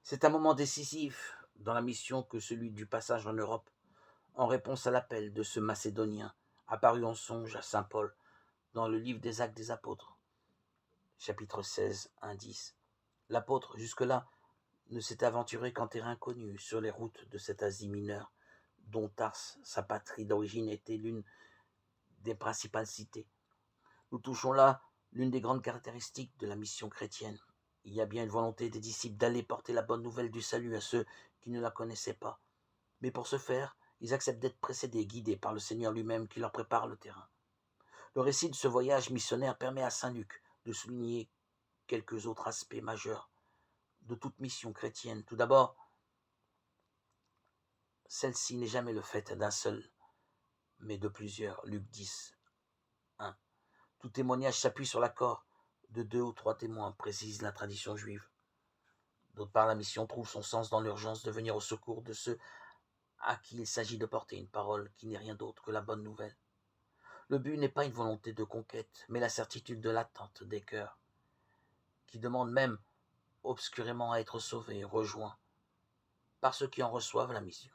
C'est un moment décisif dans la mission que celui du passage en Europe, en réponse à l'appel de ce Macédonien, apparu en songe à saint Paul dans le livre des Actes des Apôtres, chapitre 16, 1-10. L'apôtre, jusque-là, ne s'est aventuré qu'en terrain inconnu, sur les routes de cette Asie mineure, dont Tars, sa patrie d'origine, était l'une des principales cités. Nous touchons là l'une des grandes caractéristiques de la mission chrétienne. Il y a bien une volonté des disciples d'aller porter la bonne nouvelle du salut à ceux qui ne la connaissaient pas. Mais pour ce faire, ils acceptent d'être précédés, guidés par le Seigneur lui-même qui leur prépare le terrain. Le récit de ce voyage missionnaire permet à saint Luc de souligner quelques autres aspects majeurs de toute mission chrétienne. Tout d'abord, celle-ci n'est jamais le fait d'un seul, mais de plusieurs. Luc 10, 1. Tout témoignage s'appuie sur l'accord de 2 ou 3 témoins, précise la tradition juive. D'autre part, la mission trouve son sens dans l'urgence de venir au secours de ceux à qui il s'agit de porter une parole qui n'est rien d'autre que la bonne nouvelle. Le but n'est pas une volonté de conquête, mais la certitude de l'attente des cœurs, qui demandent même obscurément à être sauvés, rejoints par ceux qui en reçoivent la mission.